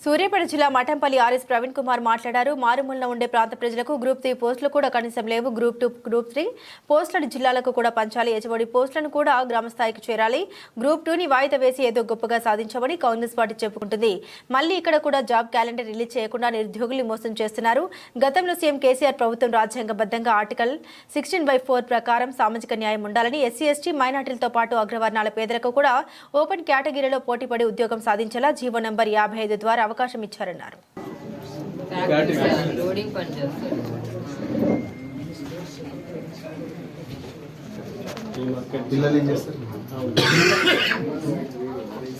సూర్యాపేట జిల్లా మఠంపల్లి ఆర్ఎస్ ప్రవీణ్ కుమార్ మాట్లాడారు. మారుమూలన ఉండే ప్రాంత ప్రజలకు గ్రూప్ 3 పోస్టులు కూడా కనీసం లేవు. గ్రూప్ 2, గ్రూప్ 3 పోస్టులను జిల్లాలకు కూడా పంచాలి. హెచ్ఓడి పోస్టులను కూడా గ్రామ స్థాయికి చేరాలి. గ్రూప్ 2ని వాయిదా వేసి ఏదో గొప్పగా సాధించామని కాంగ్రెస్ పార్టీ చెప్పుకుంటుంది. మళ్ళీ ఇక్కడ కూడా జాబ్ క్యాలెండర్ రిలీజ్ చేయకుండా నిరుద్యోగులు మోసం చేస్తున్నారు. గతంలో సీఎం కేసీఆర్ ప్రభుత్వం రాజ్యాంగబద్ధంగా ఆర్టికల్ 16/4 ప్రకారం సామాజిక న్యాయం ఉండాలని, ఎస్సీ, ఎస్టీ, మైనార్టీలతో పాటు అగ్రవర్ణాల పేదలకు కూడా ఓపెన్ కేటగిరీలో పోటీపడి ఉద్యోగం సాధించేలా జీవో నంబర్ 55 ద్వారా అవకాశం ఇచ్చారన్నారు.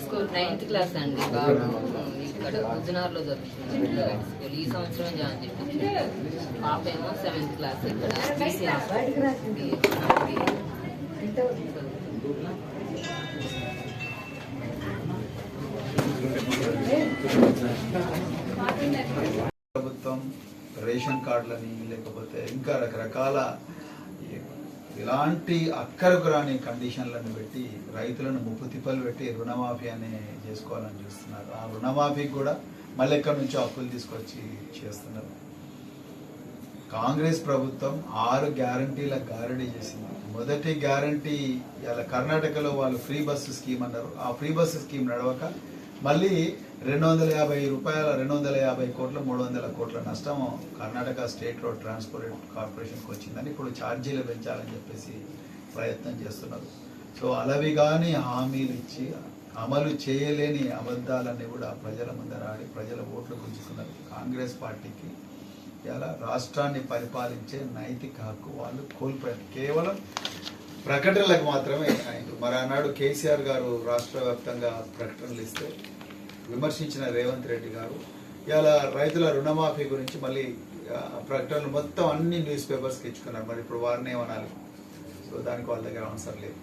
స్కూల్ 9th క్లాస్ అండి. బాబు ఇక్కడ ఉజ్జనార్లో చదువుతుంది స్కూల్. ఈ సంవత్సరం జాయిన్ చేయించారు. పాప ఏమో 7th క్లాస్ ఇక్కడ ప్రభుత్వం రేషన్ కార్డులని లేకపోతే ఇంకా రకరకాల ఇలాంటి అక్కరకు రాని కండిషన్లను పెట్టి రైతులను ముప్పు తిప్పలు పెట్టి రుణమాఫీ అని చేసుకోవాలని చూస్తున్నారు. ఆ రుణమాఫీకి కూడా మళ్ళీ ఎక్కడి నుంచో అప్పులు తీసుకొచ్చి చేస్తున్నారు. కాంగ్రెస్ ప్రభుత్వం 6 గ్యారంటీల గారడీ చేసింది. మొదటి గ్యారంటీ ఇలా కర్ణాటకలో వాళ్ళు ఫ్రీ బస్సు స్కీమ్ అన్నారు. ఆ ఫ్రీ బస్సు స్కీమ్ నడవక మళ్ళీ 250 కోట్ల 300 కోట్ల నష్టం కర్ణాటక స్టేట్ రోడ్ ట్రాన్స్పోర్ట్ కార్పొరేషన్కి వచ్చిందని ఇప్పుడు ఛార్జీలు పెంచాలని చెప్పేసి ప్రయత్నం చేస్తున్నారు. సో అలవి కానీ హామీలు ఇచ్చి అమలు చేయలేని అబద్ధాలన్నీ కూడా ప్రజల ముందర ఆడి ప్రజల ఓట్లు గుంజుకున్నారు. కాంగ్రెస్ పార్టీకి ఇలా రాష్ట్రాన్ని పరిపాలించే నైతిక హక్కు వాళ్ళు కోల్పోయారు. కేవలం ప్రకటనలకు మాత్రమే అయింది. మరి ఆనాడు కేసీఆర్ గారు రాష్ట్ర వ్యాప్తంగా ప్రకటనలు ఇస్తే విమర్శించిన రేవంత్ రెడ్డి గారు ఇలా రైతుల రుణమాఫీ గురించి మళ్ళీ ప్రకటనలు మొత్తం అన్ని న్యూస్ పేపర్స్కి ఇచ్చుకున్నారు. మరి ఇప్పుడు వారిని ఏమనాలి? సో దానికి వాళ్ళ దగ్గర ఆన్సర్ లేదు.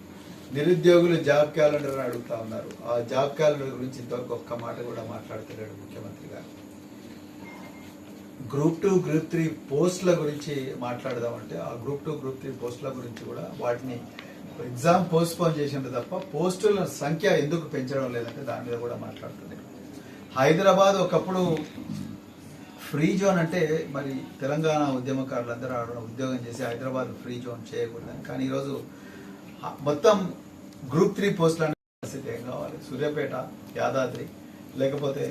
నిరుద్యోగులు జాబ్ క్యాలెండర్ అడుగుతా ఉన్నారు. ఆ జాబ్ క్యాలెండర్ గురించి ఇంతవరకు ఒక్క మాట కూడా మాట్లాడుతున్నాడు ముఖ్యమంత్రి గారు. గ్రూప్ 2, గ్రూప్ 3 పోస్టుల గురించి మాట్లాడదామంటే ఆ గ్రూప్ 2, గ్రూప్ 3 పోస్టుల గురించి కూడా వాటిని ఎగ్జామ్ పోస్ట్పోన్ చేసింది తప్ప పోస్టుల సంఖ్య ఎందుకు పెంచడం లేదంటే దాని మీద కూడా మాట్లాడుతుంది. హైదరాబాద్ ఒకప్పుడు ఫ్రీ జోన్ అంటే మరి తెలంగాణ ఉద్యమకారులందరూ ఉద్యోగం చేసి హైదరాబాద్ ఫ్రీ జోన్ చేయకూడదని, కానీ ఈరోజు మొత్తం గ్రూప్ 3 పోస్టుల పరిస్థితి ఏం కావాలి? సూర్యాపేట, యాదాద్రి, లేకపోతే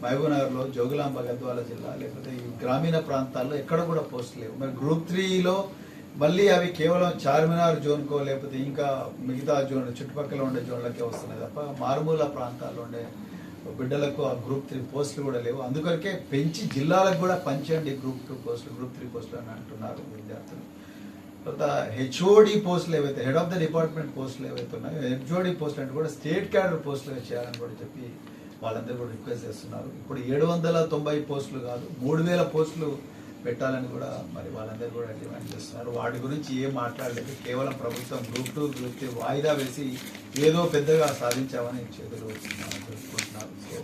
మహబూబ్నగర్లో, జోగులాంబ గద్వాల జిల్లా, లేకపోతే ఈ గ్రామీణ ప్రాంతాల్లో ఎక్కడ కూడా పోస్టులు లేవు. మరి గ్రూప్ 3లో మళ్ళీ అవి కేవలం చార్మినార్ జోన్కో లేకపోతే ఇంకా మిగతా జోన్ చుట్టుపక్కల ఉండే జోన్లకే వస్తున్నాయి తప్ప మారుమూల ప్రాంతాల్లో ఉండే బిడ్డలకు ఆ గ్రూప్ 3 పోస్టులు కూడా లేవు. అందుకొరకే పెంచి జిల్లాలకు కూడా పంచండి గ్రూప్ 2 పోస్టులు, గ్రూప్ 3 పోస్టులు అని అంటున్నారు విద్యార్థులు. తర్వాత హెచ్ఓడి పోస్టులు ఏవైతే హెడ్ ఆఫ్ ద డిపార్ట్మెంట్ పోస్టులు ఏవైతే ఉన్నాయో హెచ్ఓడి పోస్టులు అంటే కూడా స్టేట్ క్యాడర్ పోస్టులుగా చేయాలని కూడా చెప్పి వాళ్ళందరూ కూడా రిక్వెస్ట్ చేస్తున్నారు. ఇప్పుడు 790 పోస్టులు కాదు 3000 పోస్టులు పెట్టాలని కూడా మరి వాళ్ళందరూ కూడా డిమాండ్ చేస్తున్నారు. వాటి గురించి ఏం మాట్లాడలేదు. కేవలం ప్రభుత్వం గ్రూప్ 2, గ్రూప్ 3 వాయిదా వేసి ఏదో పెద్దగా సాధించామని చేతులు జరుపుకుంటున్నారు. సో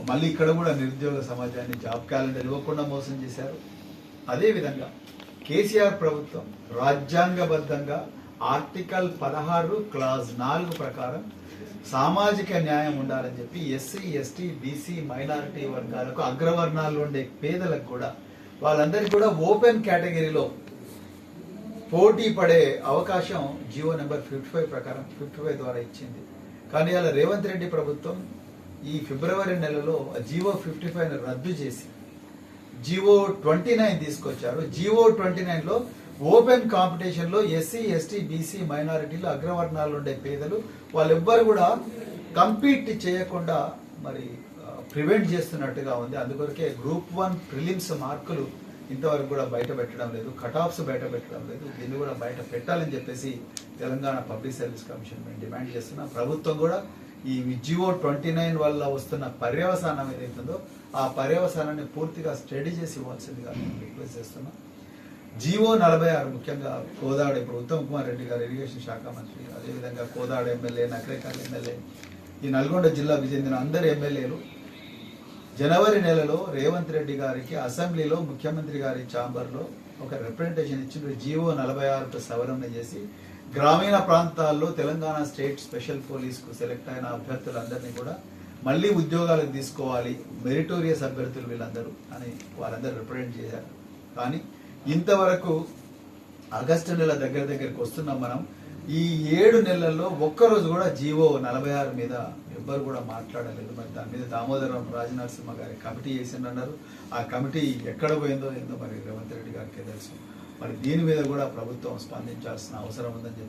మళ్ళీ ఇక్కడ కూడా నిరుద్యోగ సమాజాన్ని జాబ్ క్యాలెండర్ ఇవ్వకుండా మోసం చేశారు. అదేవిధంగా కేసీఆర్ ప్రభుత్వం రాజ్యాంగబద్ధంగా ఆర్టికల్ 16 క్లాజ్ 4 ప్రకారం సామాజిక న్యాయం ఉండాలని చెప్పి ఎస్సీ, ఎస్టీ, బీసీ, మైనారిటీ వర్గాలకు అగ్రవర్ణాల్లో ఉండే పేదలకు కూడా వాళ్ళందరికీ కూడా ఓపెన్ కేటగిరీలో పోటీ పడే అవకాశం జీవో నెంబర్ 55 ప్రకారం 55 ద్వారా ఇచ్చింది. కానీ అలా రేవంత్ రెడ్డి ప్రభుత్వం ఈ ఫిబ్రవరి నెలలో జీవో 55 రద్దు చేసి జీవో 29 తీసుకొచ్చారు. జీవో 29లో ఓపెన్ కాంపిటీషన్ లో ఎస్సీ, ఎస్టీ, బీసీ, మైనారిటీలు అగ్రవర్ణాలు ఉండే పేదలు వాళ్ళెవ్వరు కూడా కంపీట్ చేయకుండా మరి ప్రివెంట్ చేస్తున్నట్టుగా ఉంది. అందుకొరకే గ్రూప్ 1 ప్రిలిమ్స్ మార్కులు ఇంతవరకు కూడా బయట పెట్టడం లేదు, కట్ ఆఫ్స్ బయట పెట్టడం లేదు. దీన్ని కూడా బయట పెట్టాలని చెప్పేసి తెలంగాణ పబ్లిక్ సర్వీస్ కమిషన్ మేము డిమాండ్ చేస్తున్నాం. ప్రభుత్వం కూడా ఈ జీవో 29 వల్ల వస్తున్న పర్యవసానం ఏదైతుందో ఆ పర్యవసానాన్ని పూర్తిగా స్టడీ చేసి ఇవ్వాల్సిందిగా మేము రిక్వెస్ట్ చేస్తున్నాం. జీవో 46 ముఖ్యంగా కోదాడ ఇప్పుడు ఉత్తమ్ కుమార్ రెడ్డి గారు ఇరిగేషన్ శాఖ మంత్రి, అదేవిధంగా కోదాడ ఎమ్మెల్యే, నకరేకల్ ఎమ్మెల్యే, ఈ నల్గొండ జిల్లాకు చెందిన అందరు ఎమ్మెల్యేలు జనవరి నెలలో రేవంత్ రెడ్డి గారికి అసెంబ్లీలో ముఖ్యమంత్రి గారి ఛాంబర్లో ఒక రిప్రజెంటేషన్ ఇచ్చిన జీవో 46 సవరణ చేసి గ్రామీణ ప్రాంతాల్లో తెలంగాణ స్టేట్ స్పెషల్ పోలీస్ కు సెలెక్ట్ అయిన అభ్యర్థులందరినీ కూడా మళ్ళీ ఉద్యోగాలకు తీసుకోవాలి, మెరిటోరియస్ అభ్యర్థులు వీళ్ళందరూ అని వాళ్ళందరూ రిప్రజెంట్ చేశారు. కానీ ఇంతవరకు ఆగస్టు నెల దగ్గరికి వస్తున్నాం మనం. ఈ 7 నెలల్లో ఒక్కరోజు కూడా జీవో 46 మీద ఎవ్వరు కూడా మాట్లాడలేదు. మరి దాని మీద దామోదరం రాజనరసింహ గారి కమిటీ చేసిందన్నారు. ఆ కమిటీ ఎక్కడ పోయిందో ఏందో మరి రేవంత్ రెడ్డి గారికి తెలుసు. మరి దీని మీద కూడా ప్రభుత్వం స్పందించాల్సిన అవసరం ఉందని